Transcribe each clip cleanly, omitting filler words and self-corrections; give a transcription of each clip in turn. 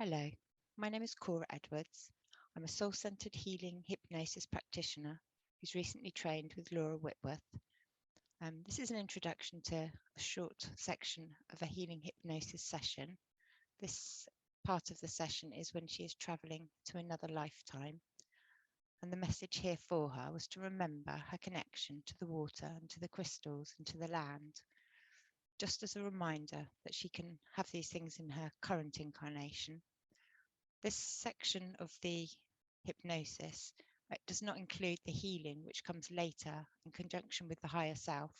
Hello, my name is Laura Edwards. I'm a Soul Centred Healing Hypnosis practitioner who's recently trained with Laura Whitworth. This is an introduction to a short section of a healing hypnosis session. This part of the session is when she is travelling to another lifetime. And the message here for her was to remember her connection to the water and to the crystals and to the land, just as a reminder that she can have these things in her current incarnation. This section of the hypnosis does not include the healing, which comes later in conjunction with the higher self,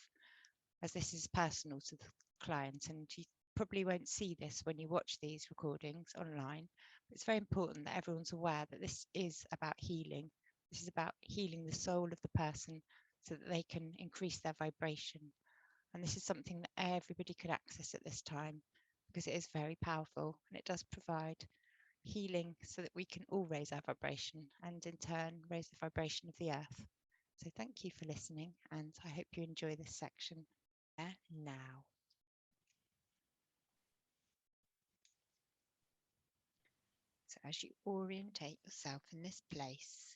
as this is personal to the client, and you probably won't see this when you watch these recordings online. But it's very important that everyone's aware that this is about healing. This is about healing the soul of the person so that they can increase their vibration. And this is something that everybody could access at this time because it is very powerful, and it does provide healing so that we can all raise our vibration and in turn raise the vibration of the earth. So thank you for listening, and I hope you enjoy this section now. So as you orientate yourself in this place,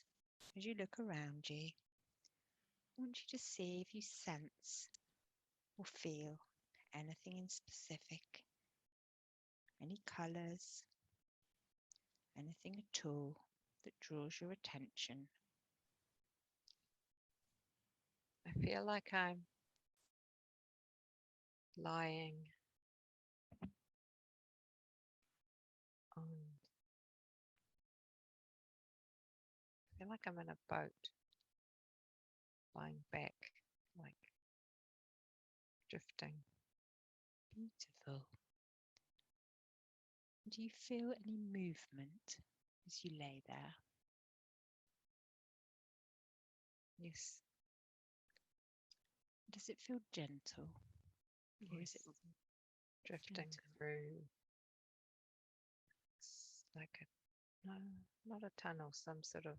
as you look around you, I want you to see if you sense or feel anything in specific, any colours, anything at all that draws your attention. I feel like I'm lying on, I feel like I'm in a boat, lying back, like drifting. Beautiful. Do you feel any movement as you lay there? Yes. Does it feel gentle? Or Yes. is it drifting gentle? through? It's like a, no, not a tunnel, some sort of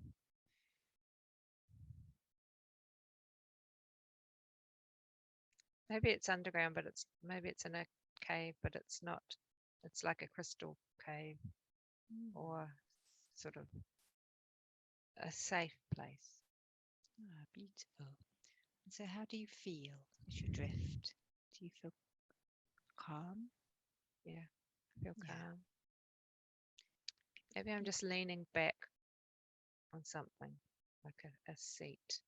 maybe it's underground, but maybe it's in a cave, but it's not. It's like a crystal cave or sort of a safe place. Ah, beautiful. And so how do you feel as you drift? Do you feel calm? Yeah, I feel Yeah. calm. Maybe I'm just leaning back on something, like a seat.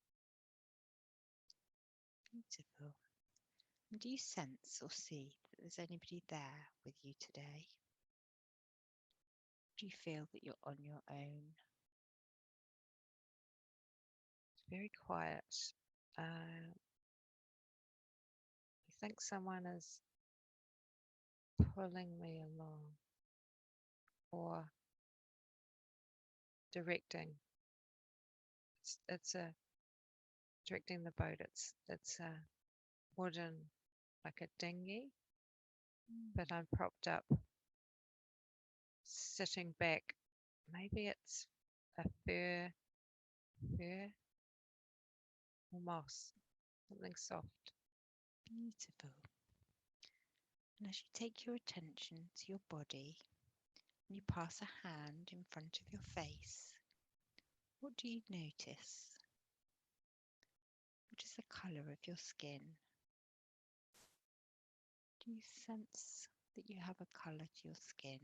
Beautiful. And do you sense or see that there's anybody there with you today? Do you feel that you're on your own? It's very quiet. I think someone is pulling me along or directing. It's a directing the boat. It's a wooden, like a dinghy, but I'm propped up, sitting back. Maybe it's a fur or moss, something soft. Beautiful. And as you take your attention to your body and you pass a hand in front of your face, what do you notice? What is the colour of your skin? Do you sense that you have a colour to your skin?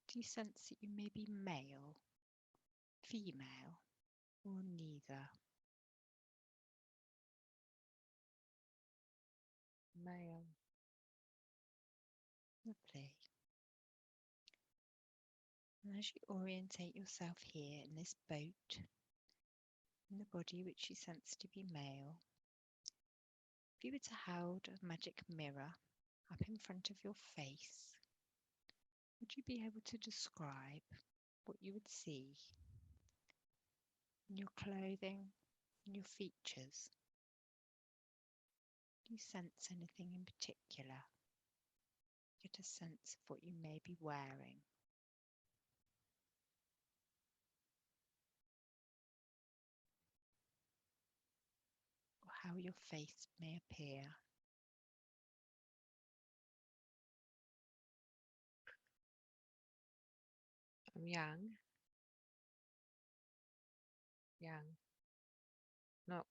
Do you sense that you may be male, female, or neither? Male. Lovely. And as you orientate yourself here in this boat, in the body which you sense to be male, if you were to hold a magic mirror up in front of your face, would you be able to describe what you would see in your clothing, in your features? Do you sense anything in particular? Get a sense of what you may be wearing. how your face may appear. I'm young. Not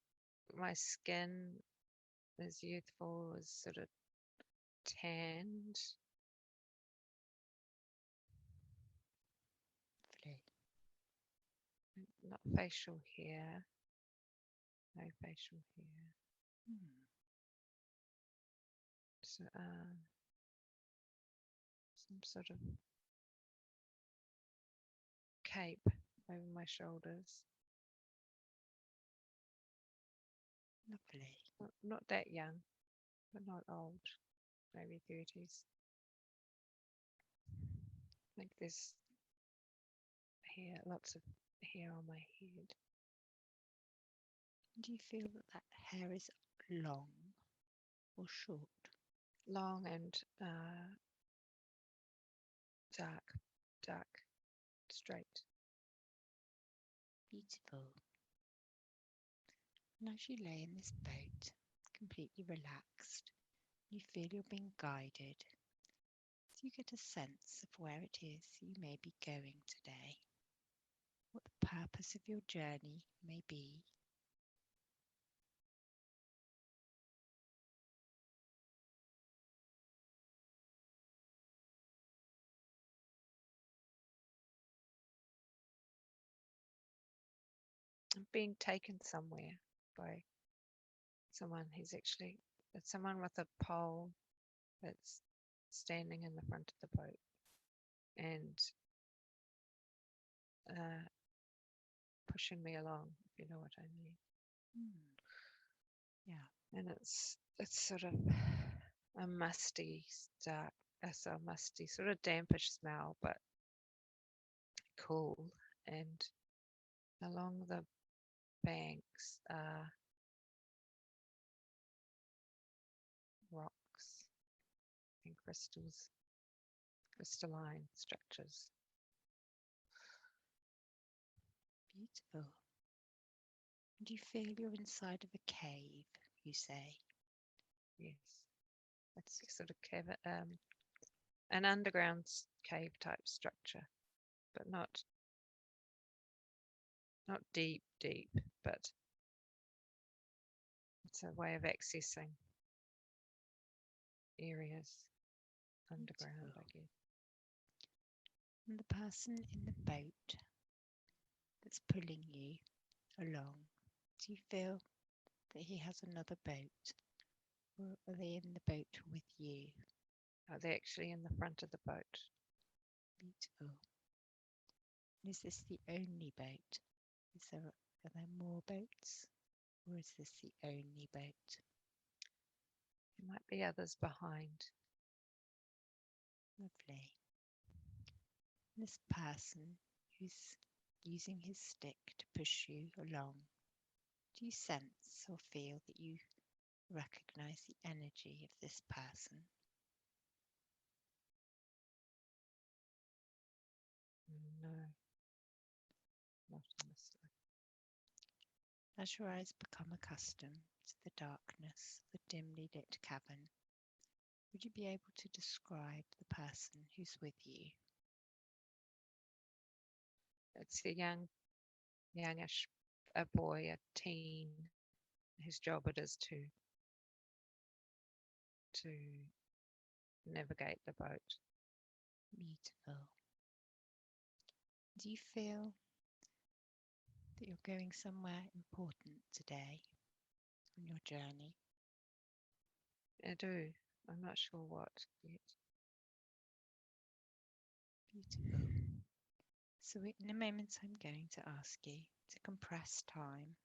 my skin is youthful, is sort of tanned. Lovely. Not facial hair. No facial hair. So, some sort of cape over my shoulders. Lovely. Not that young, but not old. Maybe 30s. I think there's hair, lots of hair on my head. Do you feel that that hair is long or short? Long and dark, straight. Beautiful. And as you lay in this boat, completely relaxed, you feel you're being guided. So you get a sense of where it is you may be going today, what the purpose of your journey may be. I'm being taken somewhere by someone who's actually, it's someone with a pole that's standing in the front of the boat and pushing me along, if you know what I mean. Yeah. And it's sort of a musty, dark, so musty, sort of dampish smell, but cool. And along the banks are rocks and crystals, crystalline structures. Beautiful. And you feel you're inside of a cave, you say? Yes. It's sort of cave, an underground cave type structure, but not deep, but it's a way of accessing areas underground, I guess. And the person in the boat that's pulling you along, do you feel that he has another boat, or are they in the boat with you? Are they actually in the front of the boat? Beautiful. And is this the only boat? Are there more boats, or is this the only boat? There might be others behind. Lovely. And this person who's using his stick to push you along, do you sense or feel that you recognize the energy of this person? No, not honestly. As your eyes become accustomed to the darkness of the dimly lit cavern, would you be able to describe the person who's with you? It's a youngish, a boy, a teen, whose job it is to navigate the boat. Beautiful. Do you feel that you're going somewhere important today on your journey? I do. I'm not sure what yet. Beautiful. So in a moment I'm going to ask you to compress time.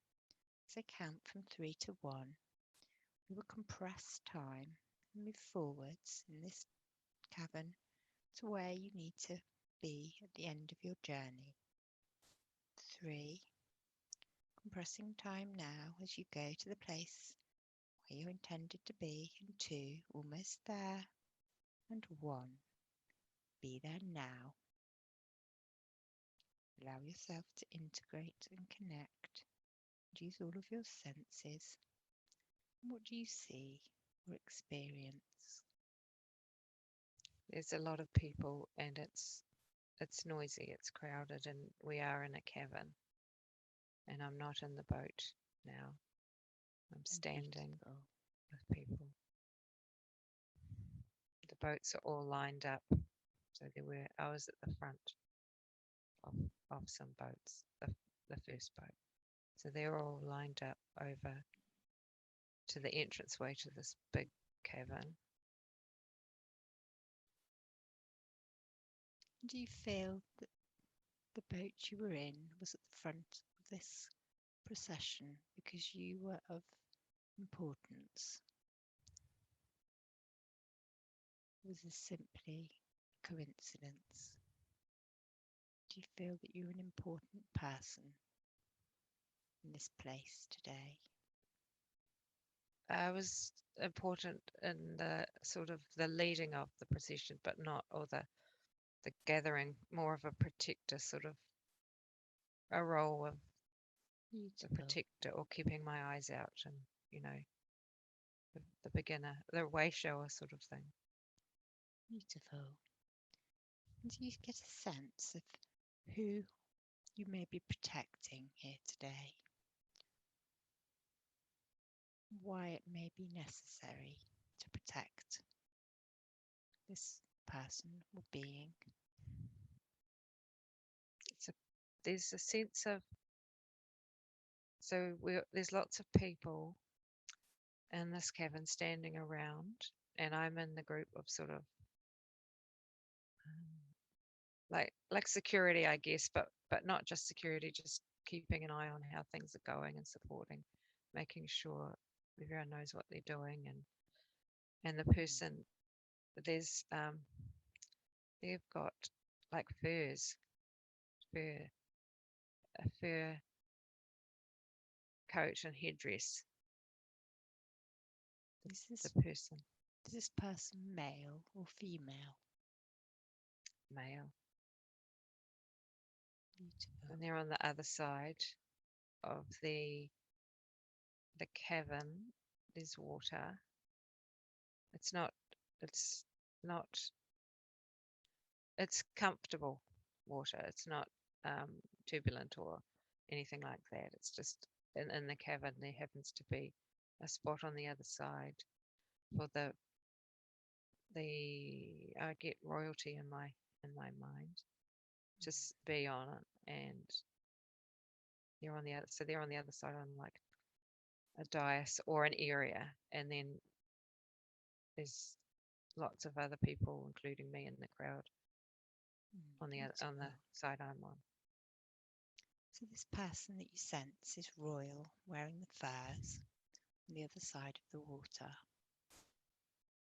As I count from 3 to 1, we will compress time and move forwards in this cavern to where you need to be at the end of your journey. 3, compressing time now as you go to the place where you're intended to be, and 2, almost there, and 1, be there now. Allow yourself to integrate and connect, and use all of your senses What do you see or experience? There's a lot of people, and it's noisy, it's crowded, and we are in a cavern. And I'm not in the boat now. I'm standing Beautiful. with people. The boats are all lined up. So I was at the front of some boats, the first boat. So they're all lined up over to the entranceway to this big cavern. Do you feel that the boat you were in was at the front of this procession because you were of importance? Was this simply coincidence? Do you feel that you're an important person in this place today? I was important in the sort of the leading of the procession, but not, or the gathering, more of a protector, sort of a role of the protector, or keeping my eyes out, and the beginner, the way shower sort of thing. Beautiful. And do you get a sense of who you may be protecting here today? Why it may be necessary to protect this person or being? There's a sense of, there's lots of people in this cavern standing around, and I'm in the group of sort of like security, I guess, but not just security, just keeping an eye on how things are going and supporting, making sure everyone knows what they're doing, and the person, they've got like a fur coat and headdress. The person. Is this person male or female? Male. Beautiful. And they're on the other side of the cavern. There's water. It's comfortable water. It's not turbulent or anything like that. It's just in the cavern. There happens to be a spot on the other side for I get royalty in my mind. Just be on it, and they're on the other. So they're on the other side on like a dais or an area, and then there's lots of other people, including me, in the crowd on the side I'm on. So this person that you sense is royal, wearing the furs on the other side of the water.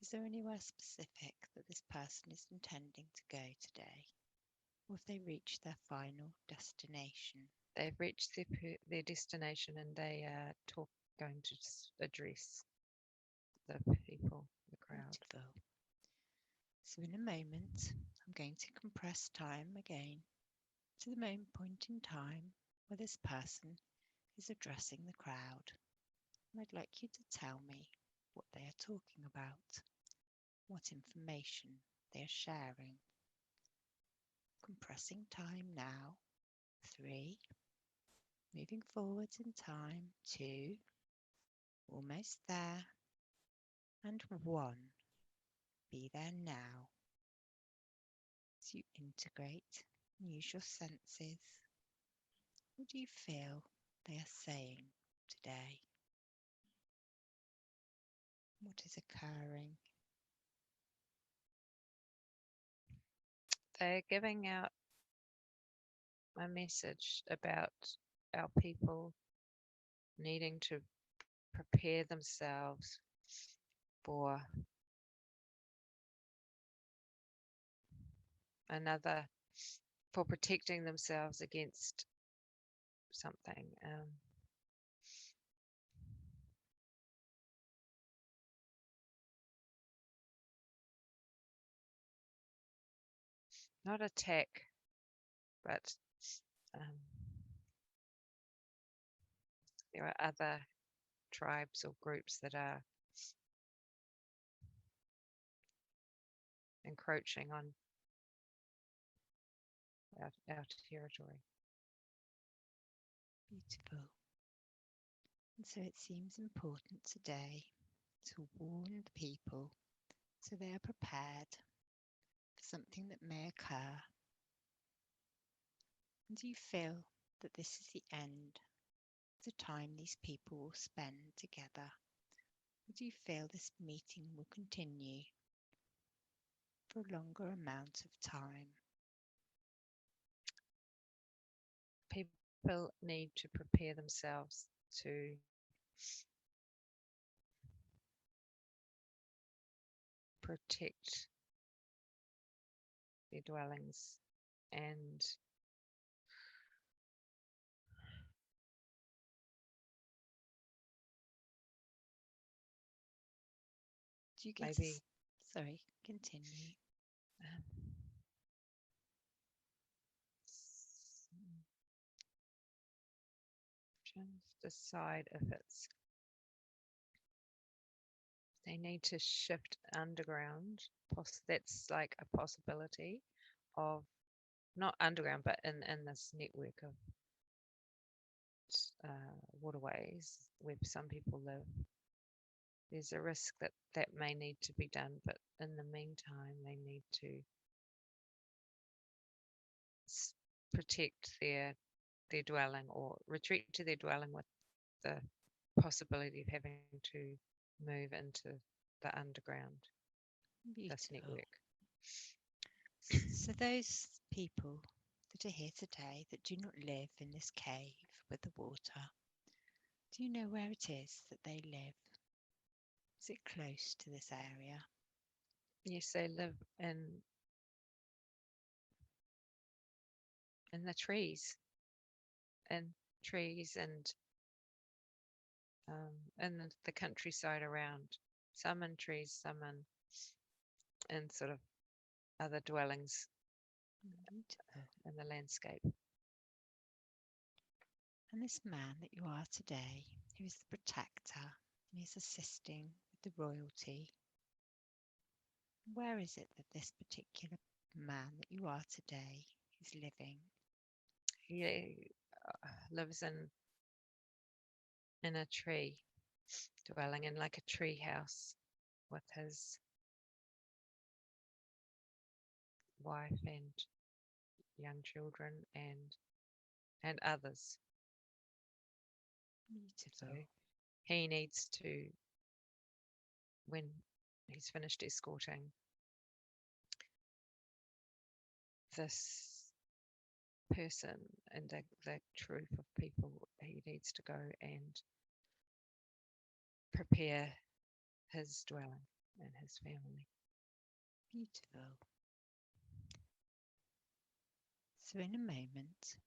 Is there anywhere specific that this person is intending to go today? Or have they reached their final destination? They've reached their destination, and they are going to address the people, the crowd. Beautiful. So in a moment, I'm going to compress time again to the main point in time where this person is addressing the crowd. And I'd like you to tell me what they are talking about, what information they are sharing. Compressing time now. 3. Moving forwards in time. 2. Almost there. And 1. Be there now. As you integrate and use your senses, what do you feel they are saying today? What is occurring? They're giving out a message about our people needing to prepare themselves for protecting themselves against something. Not attack, but there are other tribes or groups that are encroaching on our territory. Beautiful. And so it seems important today to warn the people so they are prepared for something that may occur. And do you feel that this is the end of the time these people will spend together? Or do you feel this meeting will continue for a longer amount of time? People need to prepare themselves to protect their dwellings and Do you get maybe sorry, continue. Trying to decide if it's they need to shift underground. That's like a possibility of not underground, but in this network of waterways where some people live. There's a risk that may need to be done, but in the meantime, they need to protect their dwelling or retreat to their dwelling with the possibility of having to move into the underground, this network. So those people that are here today that do not live in this cave with the water, do you know where it is that they live? Is it close to this area? Yes, they live in the trees, and in the countryside around. Some in trees, some in sort of other dwellings in the landscape. And this man that you are today, who is the protector, and is assisting with the royalty, where is it that this particular man that you are today is living? He lives in a tree, dwelling in like a tree house with his wife and young children and others. Beautiful. So he needs to, when he's finished escorting this person and the troop of people, he needs to go and prepare his dwelling and his family. Beautiful. So in a moment,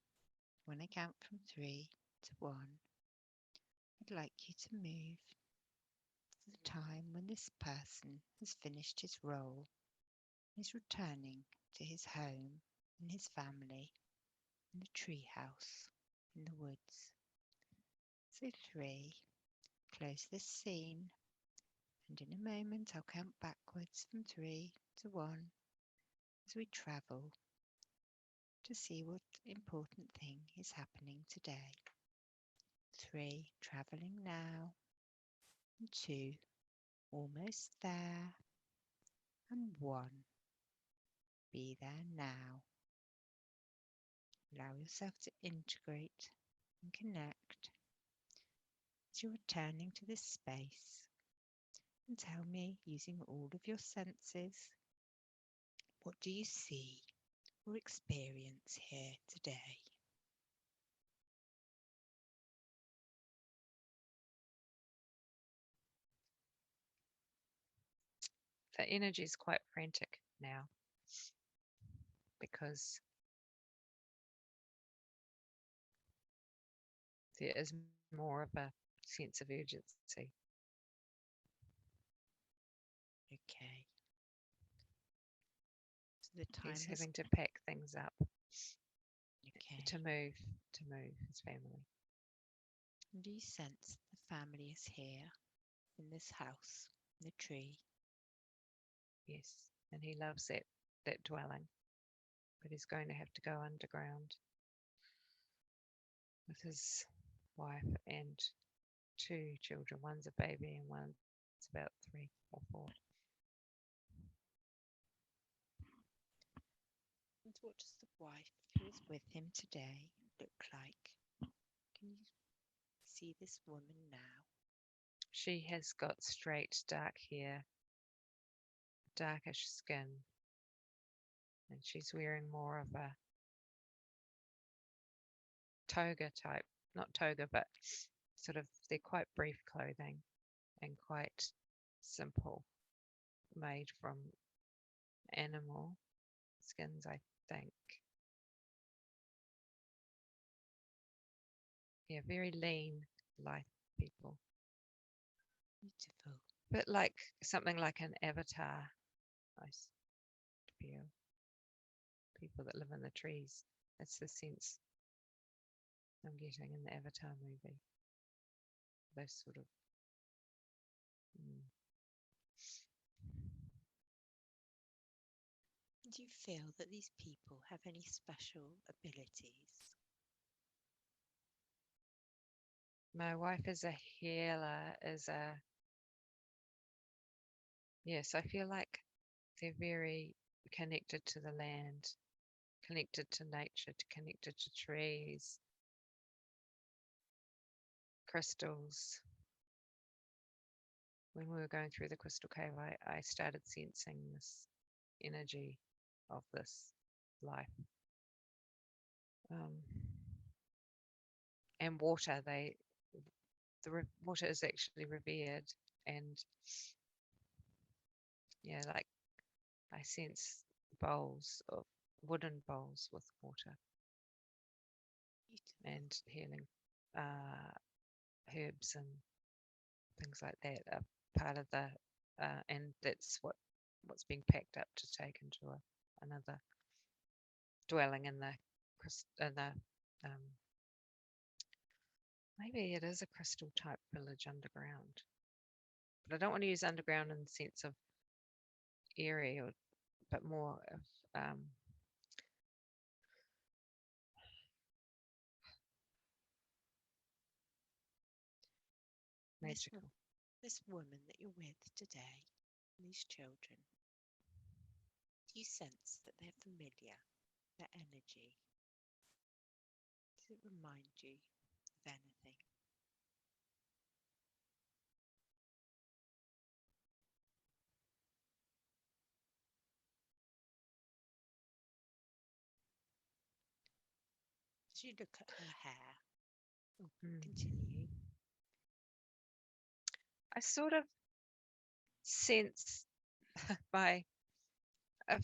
when I count from 3 to 1, I'd like you to move to the time when this person has finished his role and is returning to his home and his family in the tree house in the woods. So 3, close this scene, and in a moment I'll count backwards from 3 to 1 as we travel to see what important thing is happening today. 3, travelling now, and 2, almost there, and 1, be there now. Allow yourself to integrate and connect as you're returning to this space, and tell me, using all of your senses, what do you see or experience here today? The energy is quite frantic now because there is more of a sense of urgency. Okay. So the time He's has having to pack things up okay. to move his family. And do you sense the family is here in this house, in the tree? Yes, and he loves that dwelling, but he's going to have to go underground with his wife and 2 children. One's a baby and one's about 3 or 4. And what does the wife who is with him today look like? Can you see this woman now? She has got straight dark hair, darkish skin, and she's wearing more of a toga type, not toga, but sort of, they're quite brief clothing and quite simple, made from animal skins, I think. Yeah, very lean, lithe people. Beautiful. Bit like something like an avatar, I feel. People that live in the trees. That's the sense I'm getting in the Avatar movie. Those sort of. Do you feel that these people have any special abilities? My wife is a healer, yes, I feel like they're very connected to the land, connected to nature, connected to trees, crystals. When we were going through the crystal cave, I started sensing this energy of this life. And water, water is actually revered, and yeah, like I sense wooden bowls with water and healing herbs and things like that are part of the and that's what's being packed up to take into another dwelling in the maybe it is a crystal type village underground, but I don't want to use underground in the sense of area, but more of magical. This woman that you're with today, these children, do you sense that they're familiar, their energy? Does it remind you of anything? As you look at her hair, continue. I sort of sense it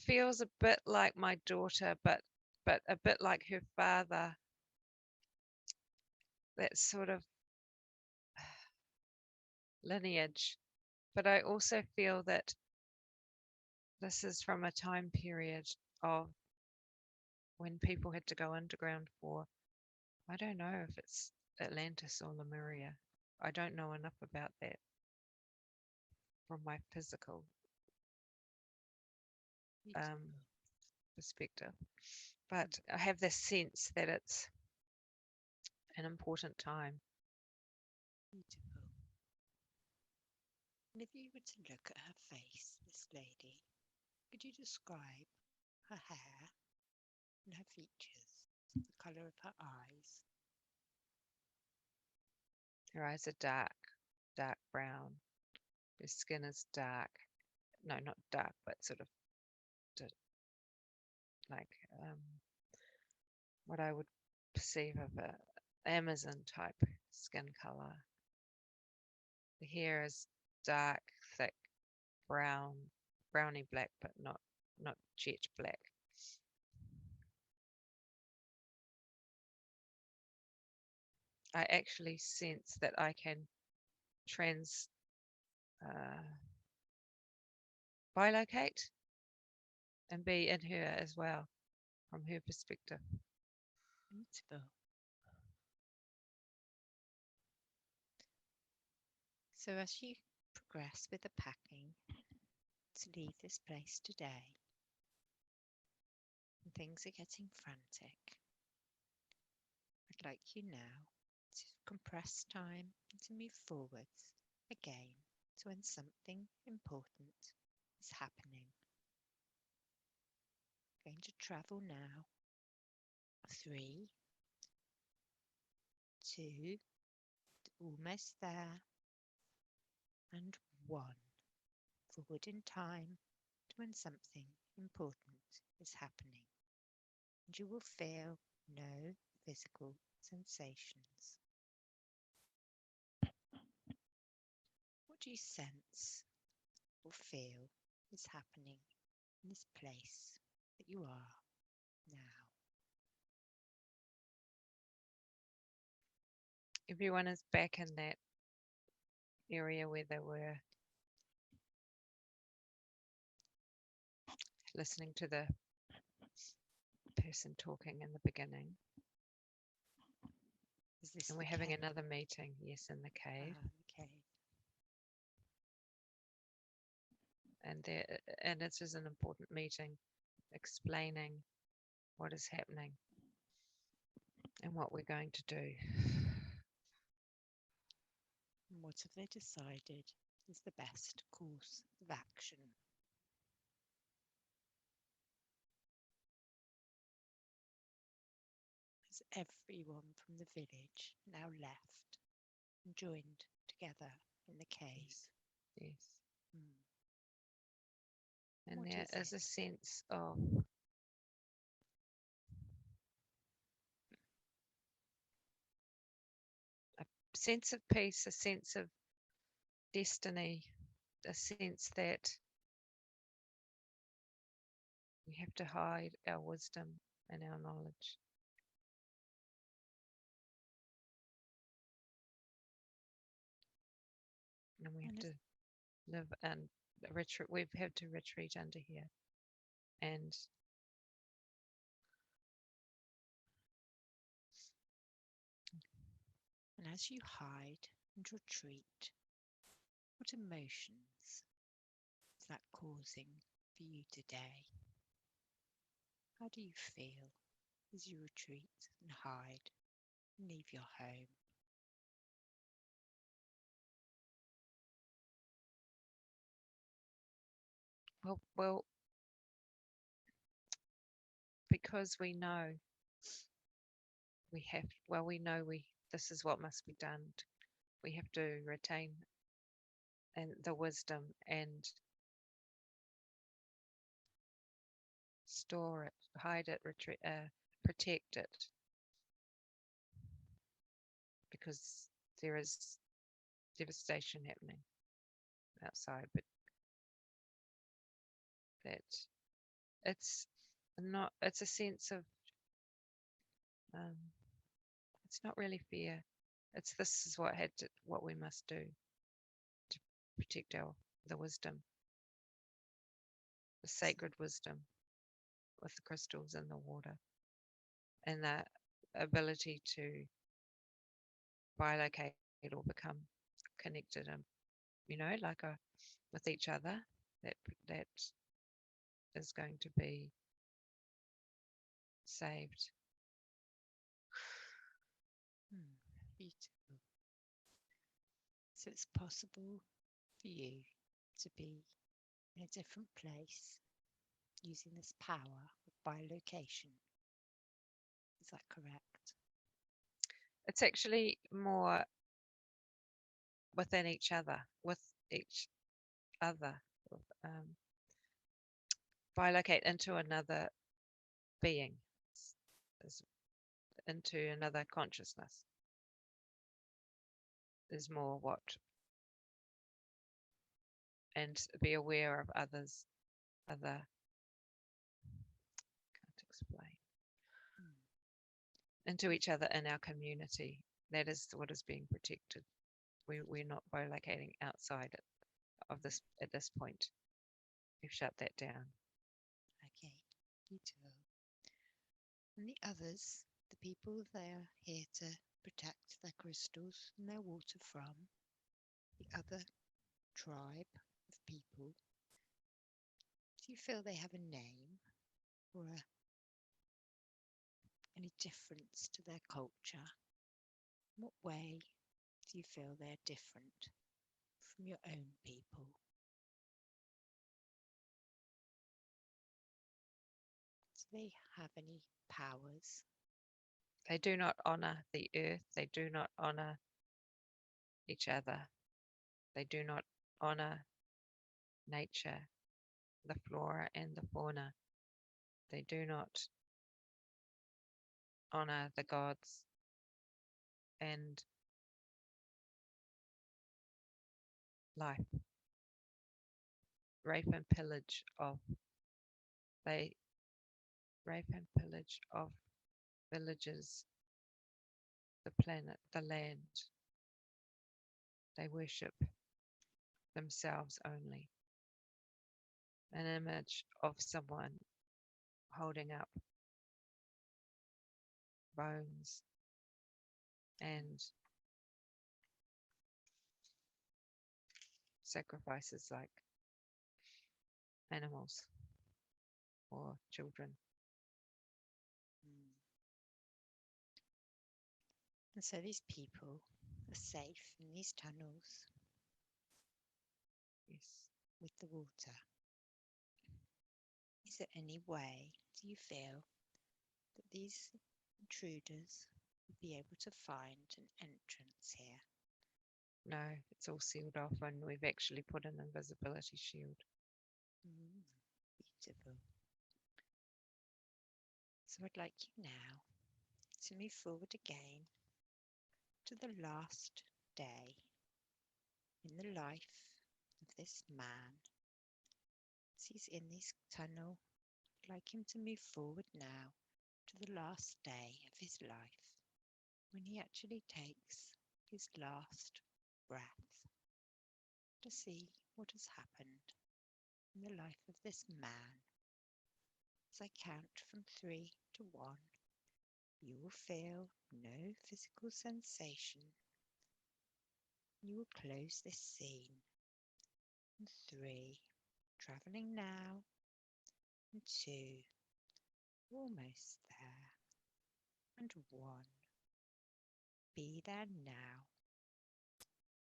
feels a bit like my daughter, but a bit like her father. That sort of lineage. But I also feel that this is from a time period of when people had to go underground for, I don't know if it's Atlantis or Lemuria. I don't know enough about that from my physical perspective. But I have this sense that it's an important time. Beautiful. And if you were to look at her face, this lady, could you describe her hair and her features, the colour of her eyes? Her eyes are dark brown. Her skin is dark. No, not dark, but sort of like what I would perceive of a Amazon type skin color. The hair is dark, thick, browny black, but not jet black. I actually sense that I can bilocate and be in her as well, from her perspective. Beautiful. So as you progress with the packing to leave this place today, and things are getting frantic, I'd like you now to compress time and to move forwards again to when something important is happening. I'm going to travel now. 3, 2, almost there, and 1. Forward in time to when something important is happening. And you will feel no physical sensations. What do you sense or feel is happening in this place that you are now? Everyone is back in that area where they were listening to the person talking in the beginning. Is this And the we're having cave? another meeting, yes, in the cave. The cave. And it is an important meeting, explaining what is happening and what we're going to do. And what have they decided is the best course of action? Has everyone from the village now left and joined together in the cave? Yes. Hmm. And What there is is a sense of peace, a sense of destiny, a sense that we have to hide our wisdom and our knowledge. And we have to live and retreat. We've had to retreat under here. And as you hide and retreat, what emotions is that causing for you today? How do you feel as you retreat and hide and leave your home? well, because we know this is what must be done. We have to retain and the wisdom and store it, hide it, retreat, protect it, because there is devastation happening outside. But that it's a sense of it's not really fear. This is what we must do to protect the wisdom, the sacred wisdom with the crystals in the water, and the ability to bilocate or become connected, and with each other. That is going to be saved. Beautiful. So it's possible for you to be in a different place using this power of bilocation. Is that correct? It's actually more within each other, bilocate into another being, into another consciousness. Is more and be aware of other can't explain, into each other in our community. That is what is being protected. We're not bilocating outside of this at this point. We've shut that down. Okay, beautiful. And the others, the people they are here to protect their crystals and their water from, the other tribe of people, do you feel they have a name or any difference to their culture? In what way do you feel they're different from your own people? Do they have any powers? They do not honor the earth. They do not honor each other. They do not honor nature, the flora and the fauna. They do not honor the gods and life. Rape and pillage of they rape and pillage of villages, the planet, the land. They worship themselves only. An image of someone holding up bones and sacrifices like animals or children. And so these people are safe in these tunnels. Yes. With the water. Is there any way, do you feel, that these intruders would be able to find an entrance here? No, it's all sealed off and we've actually put an invisibility shield. Beautiful. So I'd like you now to move forward again to the last day in the life of this man. As he's in this tunnel, I'd like him to move forward now to the last day of his life, when he actually takes his last breath, to see what has happened in the life of this man. As I count from 3 to 1, you will feel no physical sensation. You will close this scene. And 3, travelling now. And 2, almost there. And 1, be there now.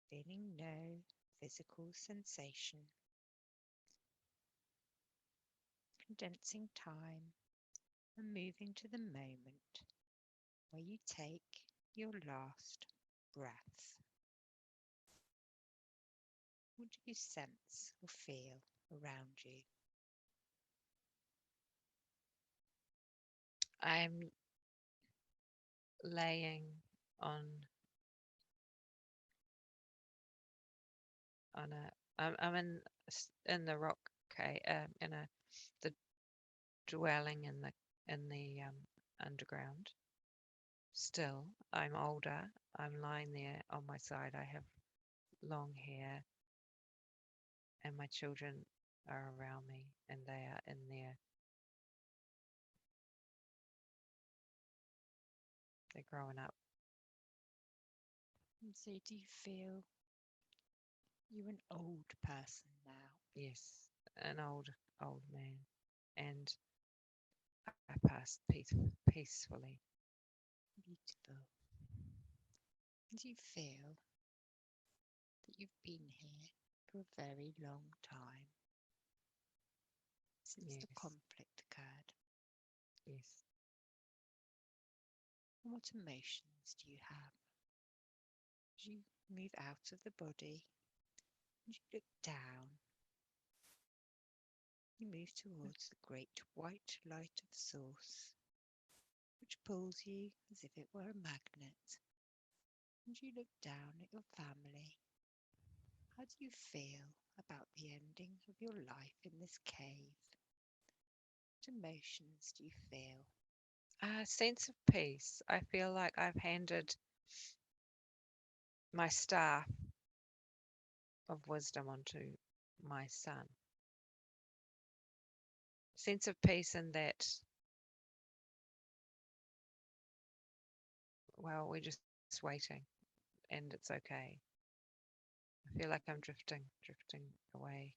Feeling no physical sensation. Condensing time and moving to the moment where you take your last breath. What do you sense or feel around you? I'm laying on I'm in the rock cave, the dwelling in the underground. Still, I'm older. I'm lying there on my side. I have long hair, and my children are around me, and they are in there. They're growing up. And so do you feel you're an old person now? Yes, an old man, and I passed peacefully. Beautiful. And do you feel that you've been here for a very long time, since the conflict occurred? Yes. And what emotions do you have as you move out of the body and you look down? You move towards the great white light of Source, which pulls you as if it were a magnet. And you look down at your family. How do you feel about the ending of your life in this cave? What emotions do you feel? A sense of peace. I feel like I've handed my staff of wisdom onto my son. Sense of peace in that, well, we're just waiting and it's okay. I feel like I'm drifting away.